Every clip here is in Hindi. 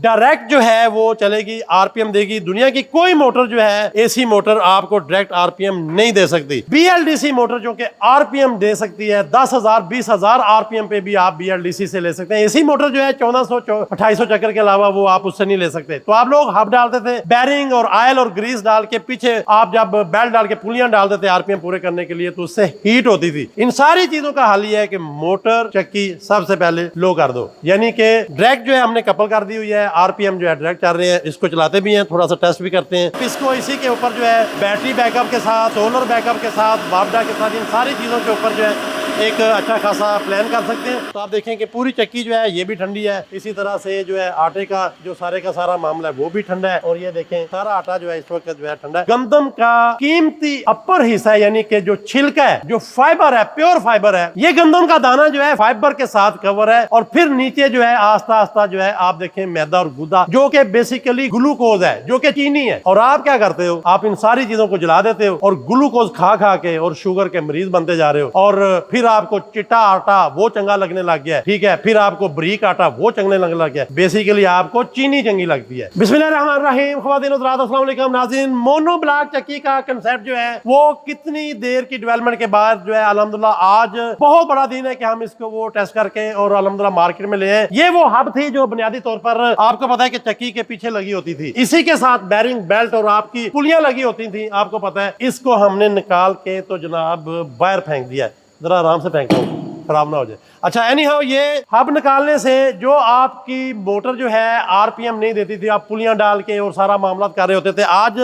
डायरेक्ट जो है वो चलेगी, आरपीएम देगी। दुनिया की कोई मोटर जो है एसी मोटर आपको डायरेक्ट आरपीएम नहीं दे सकती। बीएलडीसी मोटर जो कि आरपीएम दे सकती है 10,000 20,000 आरपीएम पे भी आप बीएलडीसी से ले सकते हैं। एसी मोटर जो है 1400 2800 चक्कर के अलावा वो आप उससे नहीं ले सकते। तो आप लोग हब डालते थे, बैरिंग और ऑयल और ग्रीस डाल के पीछे आप जब बेल्ट डाल के पुलियां डालते थे आरपीएम पूरे करने के लिए, तो उससे हीट होती थी। इन सारी चीजों का हल यह है कि मोटर चक्की सबसे पहले लो कर दो, यानी कि डायरेक्ट जो है हमने कपल कर दी हुई है, आरपीएम जो है डायरेक्ट चल रहे हैं। इसको चलाते भी हैं, थोड़ा सा टेस्ट भी करते हैं। इसको इसी के ऊपर जो है बैटरी बैकअप के साथ, सोलर बैकअप के साथ, वापडा के साथ, इन सारी चीज़ों के ऊपर जो है एक अच्छा खासा प्लान कर सकते हैं। तो आप देखें कि पूरी चक्की जो है ये भी ठंडी है। इसी तरह से जो है आटे का जो सारे का सारा मामला है वो भी ठंडा है। और ये देखें सारा आटा जो है इस वक्त जो है ठंडा है। गंदम का कीमती अपर हिस्सा है, यानी कि जो छिलका है, जो फाइबर है, प्योर फाइबर है, ये गंदम का दाना जो है फाइबर के साथ कवर है। और फिर नीचे जो है आस्ता आस्ता जो है आप देखें मैदा और गुदा, जो कि बेसिकली ग्लूकोज है, जो कि चीनी है। और आप क्या करते हो, आप इन सारी चीजों को जला देते हो और ग्लूकोज खा खा के और शुगर के मरीज बनते जा रहे हो। और फिर आपको चिट्टा आटा वो चंगा लगने लग गया है, ठीक है। फिर आपको बारीक आटा वो चंगने लगने लग गया है। बेसिकली आपको चीनी चंगी लगती है। बिस्मिल्लाहिर्रहमानिर्रहीम। ख्वातीन और हज़रात, अस्सलाम वालेकुम नाज़रीन। मोनो ब्लॉक चक्की का कंसेप्ट जो है वो कितनी देर की डेवलपमेंट के बाद जो है अल्हम्दुलिल्लाह आज बहुत बड़ा दिन है कि हम इसको वो टेस्ट करके और अल्हम्दुलिल्लाह मार्केट में ले आए। ये वो हब थी जो बुनियादी तौर पर आपको पता है कि चक्की के पीछे लगी होती थी। इसी के साथ बैरिंग, बेल्ट और आपकी पुलियां लगी होती थी, आपको पता है। इसको हमने निकाल के तो जनाब बाहर फेंक दिया। जरा आराम से फेंको, खराब ना हो जाए। अच्छा, एनी हाउ, ये हब निकालने से जो आपकी मोटर जो है आरपीएम नहीं देती थी, आप पुलियां डाल के और सारा मामला कर रहे होते थे। आज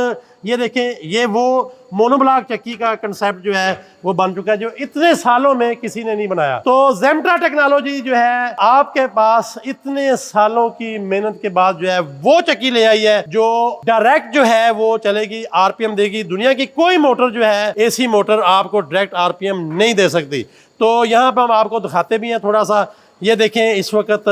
ये देखें, ये वो मोनोब्लॉक चक्की का कंसेप्ट जो है वो बन चुका है, जो इतने सालों में किसी ने नहीं बनाया। तो ज़ेम्ट्रा टेक्नोलॉजी जो है आपके पास इतने सालों की मेहनत के बाद जो है वो चक्की ले आई है जो डायरेक्ट जो है वो चलेगी, आरपीएम देगी। दुनिया की कोई मोटर जो है एसी मोटर आपको डायरेक्ट आरपीएम नहीं दे सकती। तो यहाँ पर हम आपको दिखाते भी हैं थोड़ा सा। ये देखें, इस वक्त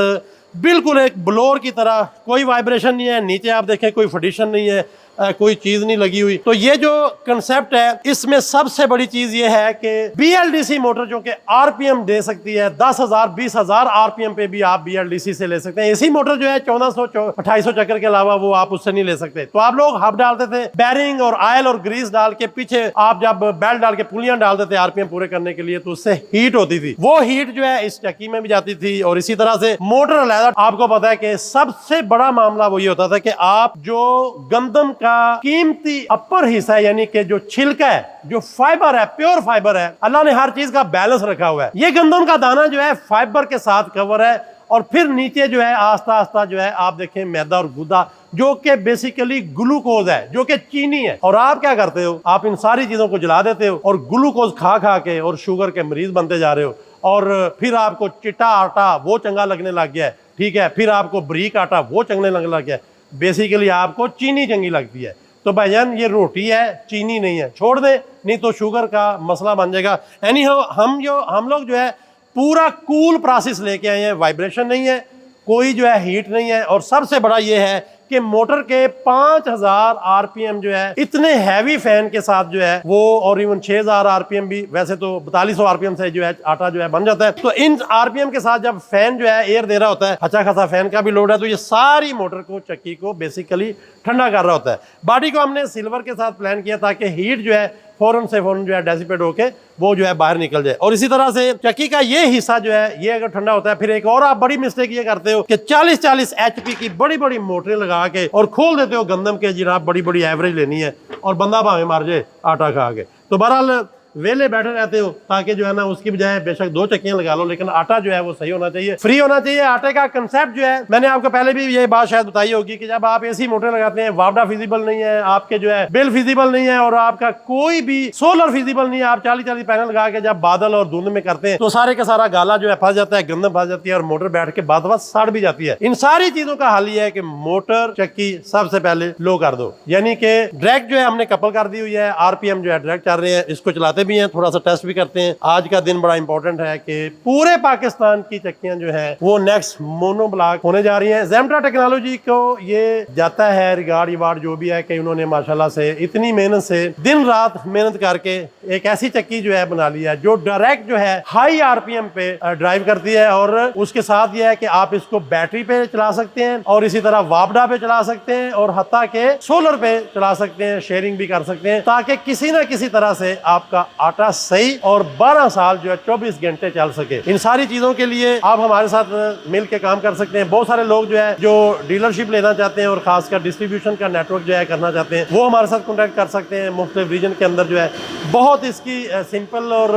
बिल्कुल एक ब्लोअर की तरह, कोई वाइब्रेशन नहीं है। नीचे आप देखें कोई फडिशन नहीं है, कोई चीज नहीं लगी हुई। तो ये जो कंसेप्ट है, इसमें सबसे बड़ी चीज ये है कि बीएलडीसी मोटर जो कि आरपीएम दे सकती है 10,000 20,000 आरपीएम पे भी आप बीएलडीसी से ले सकते हैं। एसी मोटर जो है 1400 2800 चक्कर के अलावा वो आप उससे नहीं ले सकते। तो आप लोग हब डालते थे, बैरिंग और ऑयल और ग्रीस डाल के पीछे आप जब बेल्ट डाल के पुलियां डालते थे आरपीएम पूरे करने के लिए, तो उससे हीट होती थी। वो हीट जो है इस चक्की में भी जाती थी। और इसी तरह से मोटर अलहदा, आपको पता है कि सबसे बड़ा मामला वो ये होता था कि आप जो गंदम का कीमती अपर हिस्सा है, यानी कि जो छिलका है, जो फाइबर है, प्योर फाइबर है, अल्लाह ने हर चीज का बैलेंस रखा हुआ है। ये गंदम का दाना जो है फाइबर के साथ कवर है। और फिर नीचे जो है आस्ता आस्ता जो है आप देखें मैदा और गुदा, जो कि बेसिकली ग्लूकोज है, जो कि चीनी है। और आप क्या करते हो, आप इन सारी चीजों को जला देते हो और ग्लूकोज खा खा के और शुगर के मरीज बनते जा रहे हो। और फिर आपको चिट्टा आटा वो चंगा लगने लग गया है, ठीक है। फिर आपको बारीक आटा वो चंगने लगने लग गया है। बेसिकली आपको चीनी चंगी लगती है। तो भाईजान, ये रोटी है, चीनी नहीं है। छोड़ दे, नहीं तो शुगर का मसला बन जाएगा। एनी हाउ, हम लोग जो है पूरा कूल प्रोसेस लेके आए हैं। वाइब्रेशन नहीं है, कोई जो है हीट नहीं है। और सबसे बड़ा ये है कि मोटर के 5000 आरपीएम जो है इतने हैवी फैन के साथ जो है वो, और इवन 6000 आरपीएम भी, वैसे तो 4200 आरपीएम से जो है आटा जो है बन जाता है। तो इन आरपीएम के साथ जब फैन जो है एयर दे रहा होता है, अच्छा खासा फैन का भी लोड है, तो ये सारी मोटर को, चक्की को बेसिकली ठंडा कर रहा होता है। बॉडी को हमने सिल्वर के साथ प्लान किया ताकि हीट जो है फौरन से फौरन जो है डेसिपेट होके वो जो है बाहर निकल जाए। और इसी तरह से चक्की का ये हिस्सा जो है ये अगर ठंडा होता है, फिर एक और आप बड़ी मिस्टेक ये करते हो कि 40-40 HP की बड़ी बड़ी मोटरें लगा के और खोल देते हो गंदम के, जनाब बड़ी बड़ी एवरेज लेनी है और बंदा भावे मार जाए आटा खा के। तो बहरहाल वेले बैठे रहते हो, ताकि जो है ना उसकी बजाय बेशक 2 चक्कियां लगा लो, लेकिन आटा जो है वो सही होना चाहिए, फ्री होना चाहिए। आटे का कंसेप्ट जो है मैंने आपको पहले भी ये बात शायद बताई होगी कि जब आप एसी मोटर लगाते हैं, वापडा फिजिबल नहीं है, आपके जो है बिल फिजिबल नहीं है, और आपका कोई भी सोलर फिजिबल नहीं है, आप 40-40 पैनल लगा के जब बादल और धुंध में करते हैं, तो सारे का सारा गाला जो है फंस जाता है, गंदम फंस जाती है और मोटर बैठ के बाद सड़ भी जाती है। इन सारी चीजों का हल ये है कि मोटर चक्की सबसे पहले लो कर दो, यानी कि डायरेक्ट जो है हमने कपल कर दी हुई है, आरपीएम जो है डायरेक्ट चल रहे हैं। इसको चलाते चलाते भी हैं, थोड़ा सा टेस्ट भी करते हैं। आज का दिन बड़ा इंपॉर्टेंट है कि पूरे पाकिस्तान की चक्कियां जो है वो नेक्स्ट मोनोब्लॉक होने जा रही हैं। ज़ेमट्रा टेक्नोलॉजी को ये जाता है रिगार्ड वार्ड जो भी है कि उन्होंने माशाल्लाह से इतनी मेहनत से दिन रात मेहनत करके एक ऐसी चक्की जो है बना ली है जो डायरेक्ट जो है हाई आरपीएम पे ड्राइव करती है। और उसके साथ ये है कि आप इसको बैटरी पे चला सकते हैं और इसी तरह वापडा पे चला सकते हैं और हत्ता के सोलर पे चला सकते हैं, शेयरिंग भी कर सकते हैं, ताकि किसी ना किसी तरह से आपका आटा सही और 12 साल जो है 24 घंटे चल सके। इन सारी चीजों के लिए आप हमारे साथ मिल के काम कर सकते हैं। बहुत सारे लोग जो है जो डीलरशिप लेना चाहते हैं और खासकर डिस्ट्रीब्यूशन का नेटवर्क जो है करना चाहते हैं, वो हमारे साथ कॉन्टेक्ट कर सकते हैं। मुख्तलिफ रीजन के अंदर जो है बहुत इसकी सिंपल और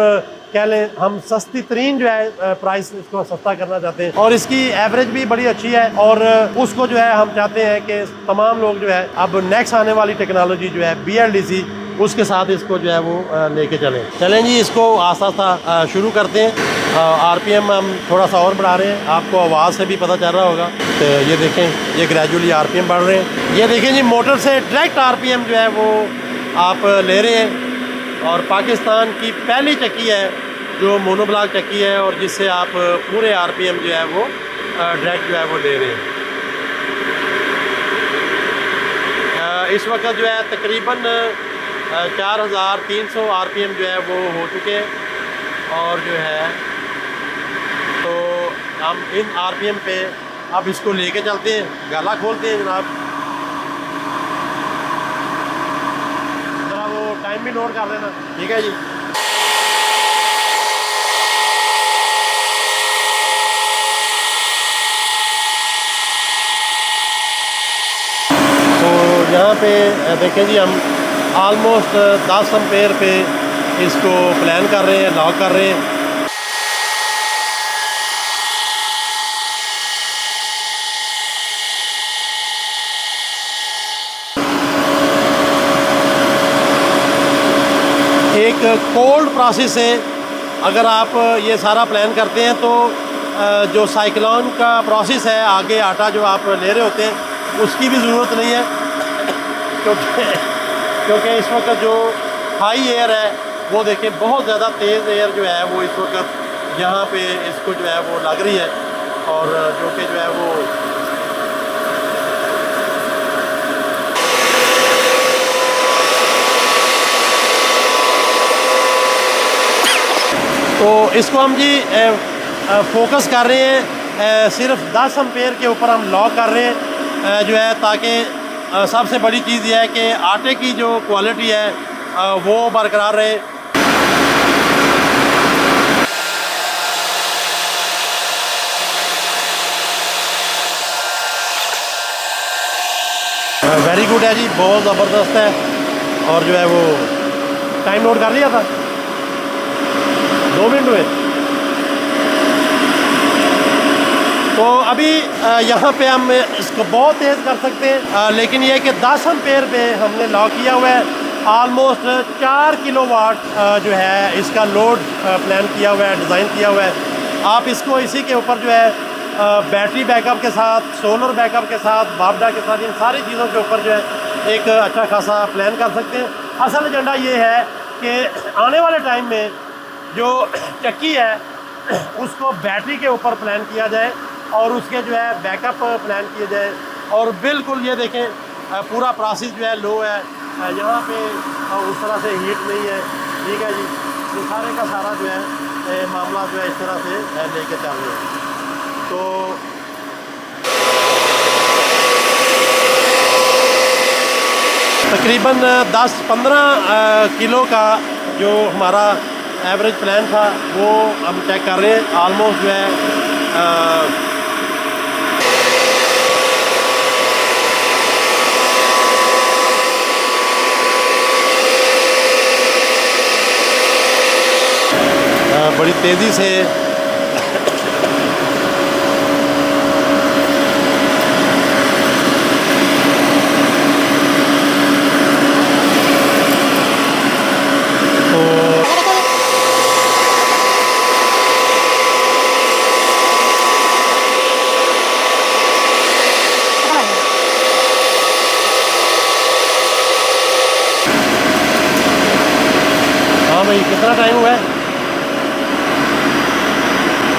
कह लें हम सस्ती तरीन जो है प्राइस इसको सस्ता करना चाहते हैं और इसकी एवरेज भी बड़ी अच्छी है। और उसको जो है हम चाहते हैं कि तमाम लोग जो है अब नेक्स्ट आने वाली टेक्नोलॉजी जो है BLDC उसके साथ इसको जो है वो लेके चलें जी। इसको आस्ता आस्ता शुरू करते हैं। RPM हम थोड़ा सा और बढ़ा रहे हैं, आपको आवाज़ से भी पता चल रहा होगा। तो ये देखें ये ग्रेजुअली RPM बढ़ रहे हैं। ये देखें जी मोटर से डायरेक्ट RPM जो है वो आप ले रहे हैं और पाकिस्तान की पहली चक्की है जो मोनोब्लॉक चक्की है और जिससे आप पूरे RPM जो है वो डायरेक्ट जो है वो ले रहे हैं। इस वक्त जो है तकरीबन 4300 RPM जो है वो हो चुके हैं और जो है तो हम इन RPM पे अब इसको लेके चलते हैं। गाला खोलते हैं जनाब, जरा वो टाइम भी नोट कर देना, ठीक है जी। तो यहाँ पे देखें जी हम ऑलमोस्ट 10 एम्पेयर पे इसको प्लान कर रहे हैं, लॉक कर रहे हैं। एक कोल्ड प्रोसेस है। अगर आप ये सारा प्लान करते हैं तो जो साइक्लोन का प्रोसेस है आगे आटा जो आप ले रहे होते हैं उसकी भी ज़रूरत नहीं है, क्योंकि इस वक्त जो हाई एयर है वो देखें बहुत ज़्यादा तेज़ एयर जो है वो इस वक्त यहाँ पे इसको जो है वो लग रही है और जो कि जो है वो तो इसको हम जी फोकस कर रहे हैं। सिर्फ 10 एम्पेयर के ऊपर हम लॉक कर रहे हैं जो है, ताकि सबसे बड़ी चीज़ यह है कि आटे की जो क्वालिटी है वो बरकरार रहे। वेरी गुड है जी, बहुत ज़बरदस्त है। और जो है वो टाइम नोट कर लिया था 2 मिनट में। तो अभी यहाँ पे हम इसको बहुत तेज़ कर सकते हैं, लेकिन ये है कि 10 एम्पेयर पे हमने लॉक किया हुआ है। ऑलमोस्ट 4 किलोवाट जो है इसका लोड प्लान किया हुआ है, डिज़ाइन किया हुआ है। आप इसको इसी के ऊपर जो है बैटरी बैकअप के साथ, सोलर बैकअप के साथ, वापडा के साथ, इन सारी चीज़ों के ऊपर जो है एक अच्छा खासा प्लान कर सकते हैं। असल एजेंडा ये है कि आने वाले टाइम में जो चक्की है उसको बैटरी के ऊपर प्लान किया जाए और उसके जो है बैकअप प्लान किए जाए। और बिल्कुल ये देखें पूरा प्रोसेस जो है लो है, यहाँ पे उस तरह से हीट नहीं है, ठीक है जी। तो सारे का सारा जो है मामला जो है इस तरह से लेके चल रहे हैं। तो तकरीबन 10-15 किलो का जो हमारा एवरेज प्लान था वो हम चेक कर रहे हैं। ऑलमोस्ट जो है बड़ी तेज़ी से भाई कितना टाइम हुआ है?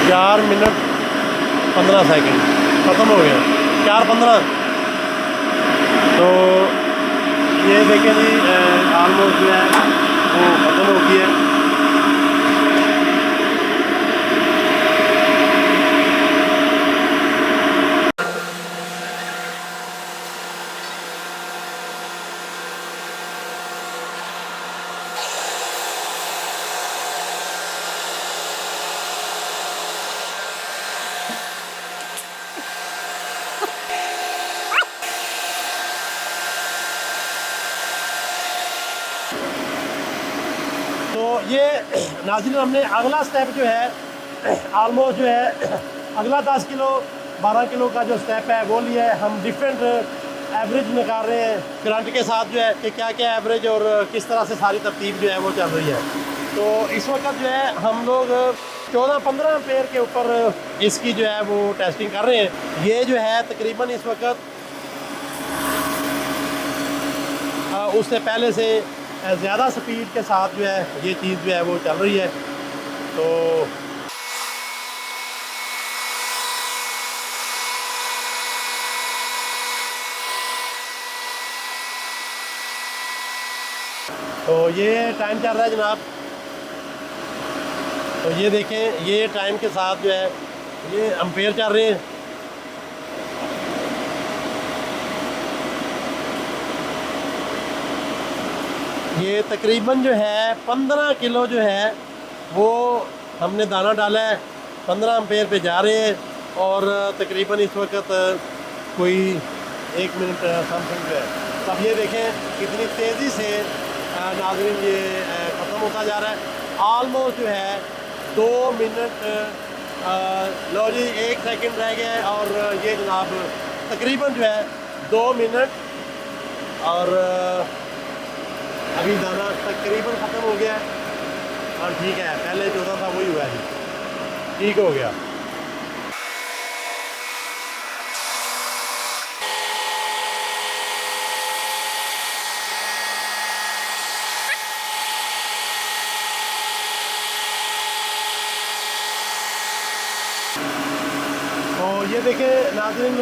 4 मिनट 15 सेकंड ख़त्म हो गया, 4:15। तो ये देखें जी, ऑलमोस्ट जो है वो ख़त्म हो गई है। तो ये नाज़रीन, हमने अगला स्टेप जो है ऑलमोस्ट जो है अगला 10 किलो 12 किलो का जो स्टेप है वो लिया है। हम डिफरेंट एवरेज निकाल रहे हैं करंट के साथ जो है कि क्या क्या एवरेज और किस तरह से सारी तरतीब जो है वो चल रही है। तो इस वक्त जो है हम लोग 14-15 एम्पेयर के ऊपर इसकी जो है वो टेस्टिंग कर रहे हैं। ये जो है तकरीबन इस वक्त उससे पहले से ज़्यादा स्पीड के साथ जो है ये चीज़ जो है वो चल रही है। तो ये टाइम चल रहा है जनाब। तो ये देखें, ये टाइम के साथ जो है ये एम्पेयर चल रहे हैं। ये तकरीबन जो है 15 किलो जो है वो हमने दाना डाला है, 15 एम्पेयर पे जा रहे हैं। और तकरीबन इस वक्त कोई 1 मिनट समथिंग जो है। तो अब ये देखें कितनी तेज़ी से नाज़रीन ये ख़त्म होता जा रहा है। ऑलमोस्ट जो है 2 मिनट लो जी 1 सेकंड रह गया है। और ये जनाब तकरीबन जो है 2 मिनट और अभी दाना तकरीबन ख़त्म हो गया है। और ठीक है, पहले जो था वही हुआ है, ठीक हो गया। तो ये देखें नाज़रीन,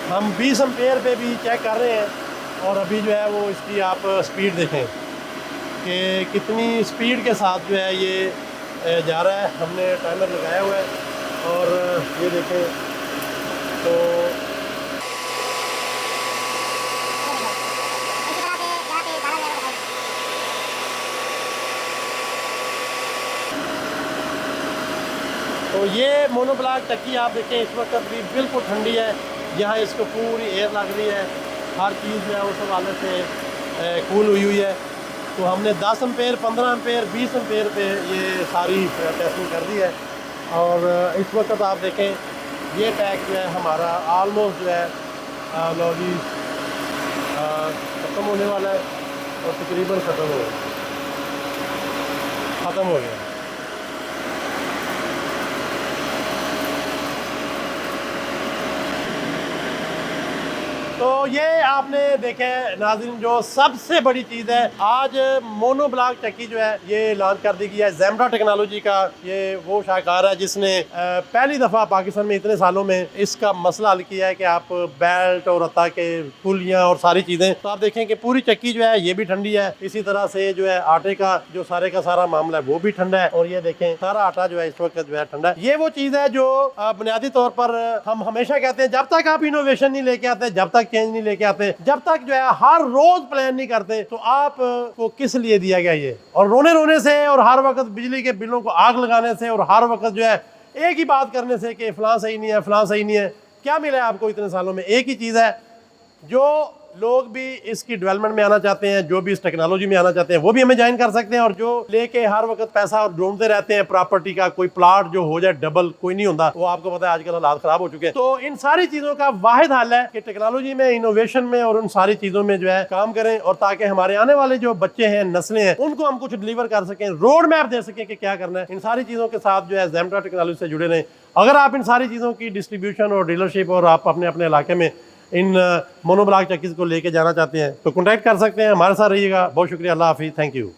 हम 20 एम्पेयर पे भी चेक कर रहे हैं। और अभी जो है वो इसकी आप स्पीड देखें कि कितनी स्पीड के साथ जो है ये जा रहा है। हमने टाइमर लगाया हुआ है और ये देखें तो ये मोनोब्लॉक चक्की आप देखें इस वक्त भी बिल्कुल ठंडी है। यहाँ इसको पूरी एयर लग रही है, हर चीज़ जो है उस हवाले से कूल हुई है। तो हमने 10 एम्पेयर 15 एम्पेयर 20 एम्पेयर पे ये सारी टेस्टिंग कर दी है। और इस वक्त आप देखें ये टैग जो है हमारा ऑलमोस्ट जो है लो जी ख़त्म होने वाला है। और तकरीबन ख़त्म हो गया। तो ये आपने देखे नाज़रीन, जो सबसे बड़ी चीज़ है आज मोनोब्लॉक चक्की जो है ये लॉन्च कर दी गई है। ज़ेम्ब्रा टेक्नोलॉजी का ये वो शाहकार है जिसने पहली दफ़ा पाकिस्तान में इतने सालों में इसका मसला हल किया है कि आप बेल्ट और अता के पुलियाँ और सारी चीज़ें। तो आप देखें कि पूरी चक्की जो है ये भी ठंडी है। इसी तरह से जो है आटे का जो सारे का सारा मामला है वो भी ठंडा है। और ये देखें सारा आटा जो है इस वक्त जो है ठंडा है। ये वो चीज़ है जो बुनियादी तौर पर हम हमेशा कहते हैं, जब तक आप इनोवेशन नहीं लेके आते, जब तक चेंज नहीं लेके आते, जब तक जो है हर रोज प्लान नहीं करते, तो आप को किस लिए दिया गया ये। और रोने रोने से और हर वक्त बिजली के बिलों को आग लगाने से और हर वक्त जो है एक ही बात करने से कि फलां सही नहीं है, फलां सही नहीं है, क्या मिला है आपको इतने सालों में? एक ही चीज़ है, जो लोग भी इसकी डेवलपमेंट में आना चाहते हैं, जो भी इस टेक्नोलॉजी में आना चाहते हैं, वो भी हमें ज्वाइन कर सकते हैं। और जो लेके हर वक्त पैसा ढूंढते रहते हैं प्रॉपर्टी का, कोई प्लाट जो हो जाए डबल कोई नहीं होता, वो आपको पता है आजकल हालात खराब हो चुके हैं। तो इन सारी चीज़ों का वाहिद हल है कि टेक्नोलॉजी में, इनोवेशन में और उन सारी चीज़ों में जो है काम करें, और ताकि हमारे आने वाले जो बच्चे हैं, नस्लें हैं, उनको हम कुछ डिलीवर कर सकें, रोड मैप दे सकें कि क्या करना है। इन सारी चीज़ों के साथ जो है ज़ेम्ब्रा टेक्नोलॉजी से जुड़े रहें। अगर आप इन सारी चीज़ों की डिस्ट्रीब्यूशन और डीलरशिप और आप अपने अपने इलाके में इन मोनोब्लॉक चक्कीज़ को लेके जाना चाहते हैं तो कॉन्टैक्ट कर सकते हैं, हमारे साथ रहिएगा। बहुत शुक्रिया, अल्लाह हाफिज़, थैंक यू।